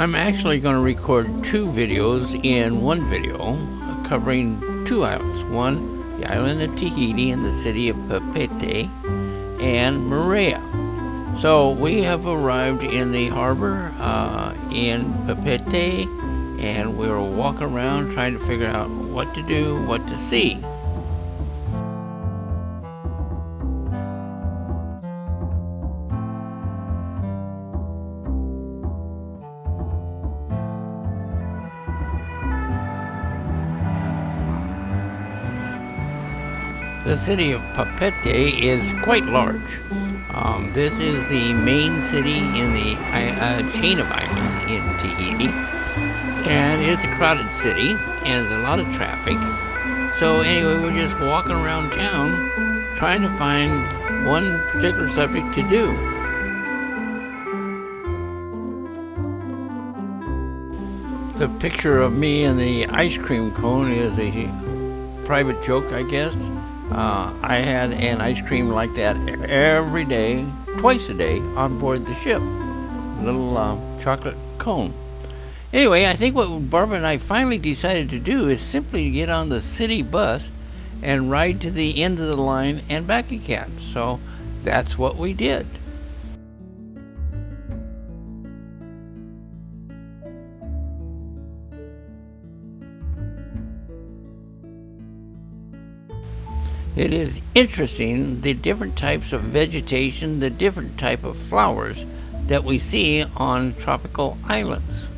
I'm actually going to record two videos in one video covering two islands. One, the island of Tahiti in the city of Papeete, and Moorea. So we have arrived in the harbor in Papeete, and we were walking around trying to figure out what to do, what to see. The city of Papeete is quite large. This is the main city in the chain of islands in Tahiti, and it's a crowded city, and there's a lot of traffic. So anyway, we're just walking around town trying to find one particular subject to do. The picture of me and the ice cream cone is a private joke, I guess. I had an ice cream like that every day, twice a day, on board the ship. A little chocolate cone. Anyway, I think what Barbara and I finally decided to do is simply get on the city bus and ride to the end of the line and back again. So that's what we did. It is interesting, the different types of vegetation, the different type of flowers that we see on tropical islands.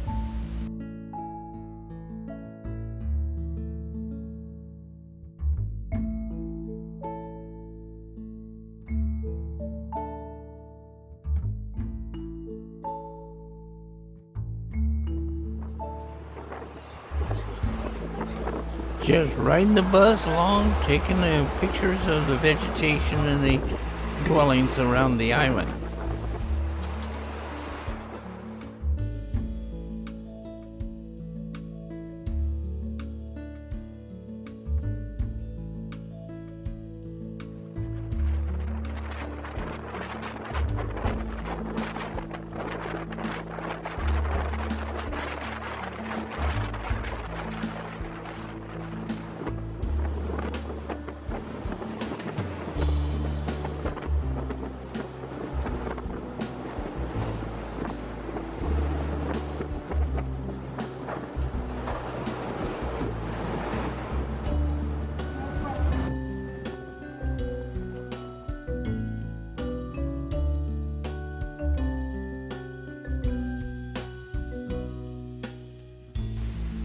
Just riding the bus along, taking the pictures of the vegetation and the dwellings around the island.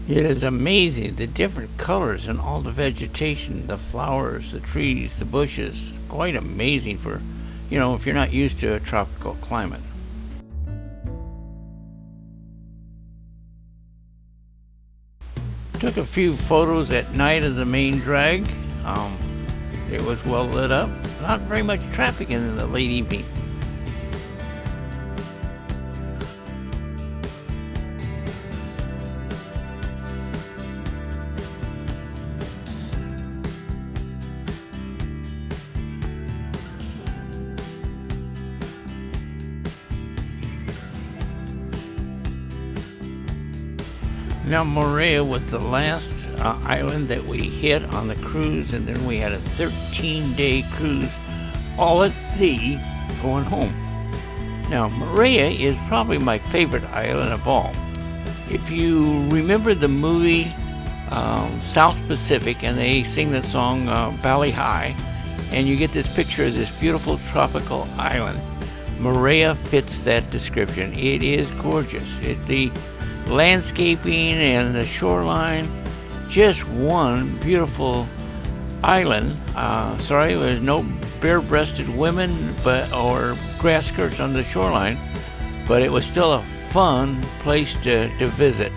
It is amazing, the different colors and all the vegetation, the flowers, the trees, the bushes. Quite amazing for, if you're not used to a tropical climate. Took a few photos at night of the main drag. It was well lit up. Not very much traffic in the late evening. Now Moorea was the last island that we hit on the cruise, and then we had a 13-day cruise all at sea going home. Now Moorea is probably my favorite island of all. If you remember the movie South Pacific, and they sing the song Bali High, and you get this picture of this beautiful tropical island, Moorea fits that description. It is gorgeous. The landscaping and the shoreline, just one beautiful island. Sorry, there's no bare-breasted women or grass skirts on the shoreline, but it was still a fun place to visit.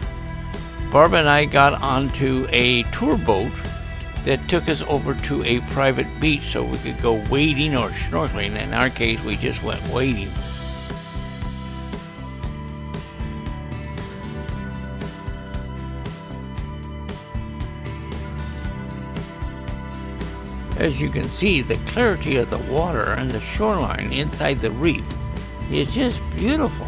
Barbara and I got onto a tour boat that took us over to a private beach so we could go wading or snorkeling. In our case, we just went wading. As you can see, the clarity of the water and the shoreline inside the reef is just beautiful.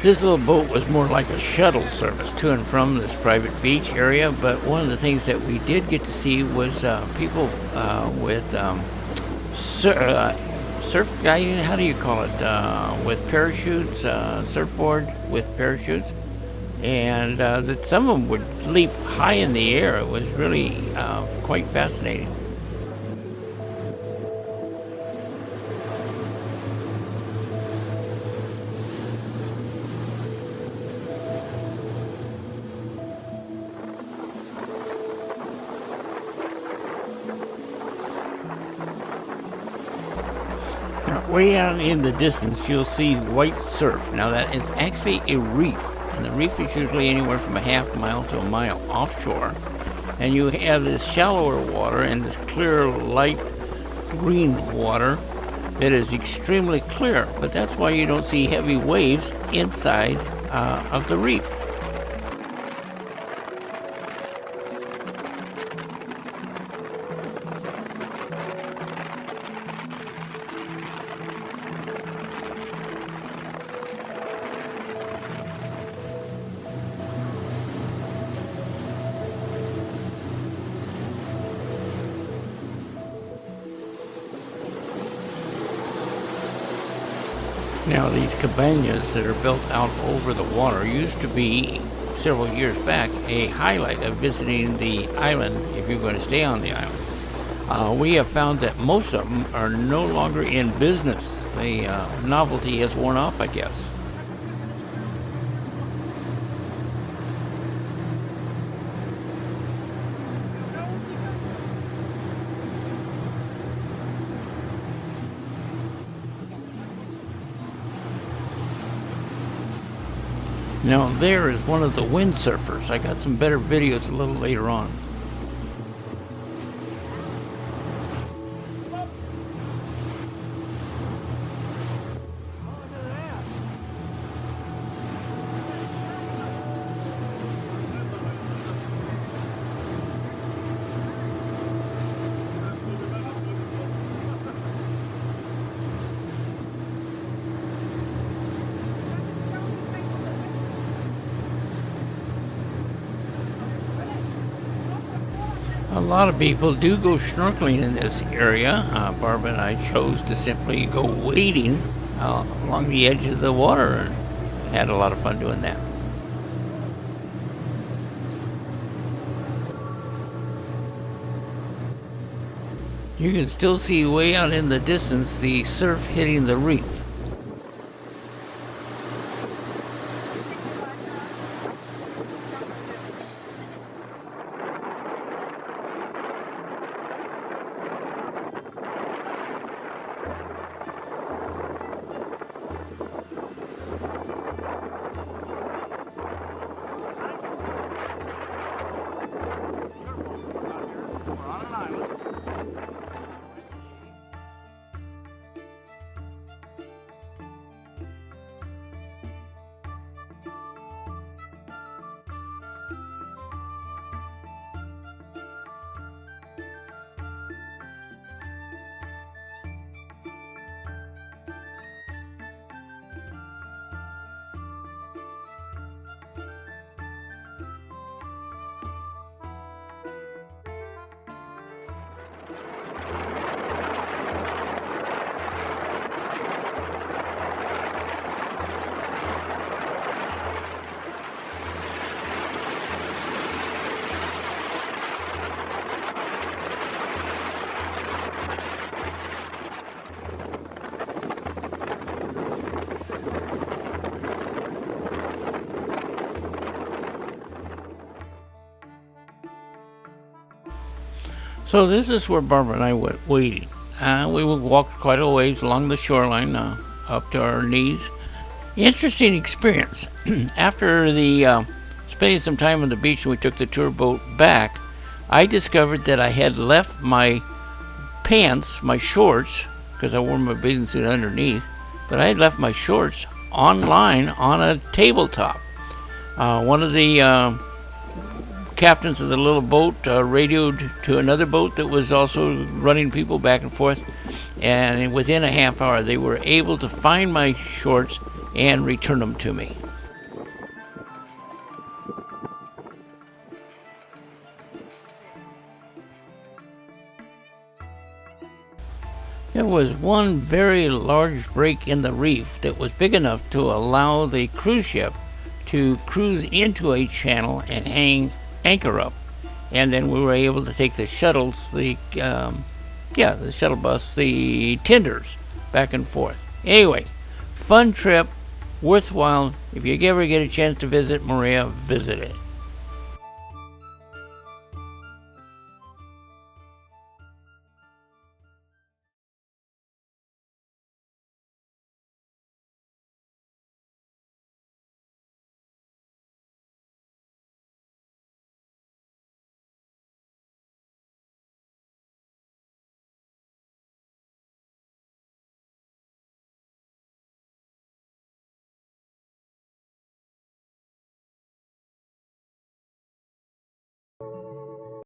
This little boat was more like a shuttle service to and from this private beach area, but one of the things that we did get to see was people with surf guiding, how do you call it, with parachutes, surfboard with parachutes, and that some of them would leap high in the air. It was really quite fascinating. Way out in the distance, you'll see white surf. Now that is actually a reef, and the reef is usually anywhere from a half mile to a mile offshore. And you have this shallower water and this clear, light green water that is extremely clear. But that's why you don't see heavy waves inside of the reef. Now these cabanas that are built out over the water used to be, several years back, a highlight of visiting the island if you're going to stay on the island. We have found that most of them are no longer in business. The novelty has worn off, I guess. Now there is one of the windsurfers. I got some better videos a little later on. A lot of people do go snorkeling in this area. Barbara and I chose to simply go wading along the edge of the water and had a lot of fun doing that. You can still see way out in the distance the surf hitting the reef. So this is where Barbara and I went wading. We walked quite a ways along the shoreline, up to our knees. Interesting experience. After spending some time on the beach and we took the tour boat back, I discovered that I had left my pants, my shorts, because I wore my bathing suit underneath, but I had left my shorts online on a tabletop. One of the captains of the little boat radioed to another boat that was also running people back and forth, and within a half hour they were able to find my shorts and return them to me. There was one very large break in the reef that was big enough to allow the cruise ship to cruise into a channel and hang anchor up. And then we were able to take the shuttles, the shuttle bus, the tenders, back and forth. Anyway, fun trip, worthwhile. If you ever get a chance to visit Moorea, visit it.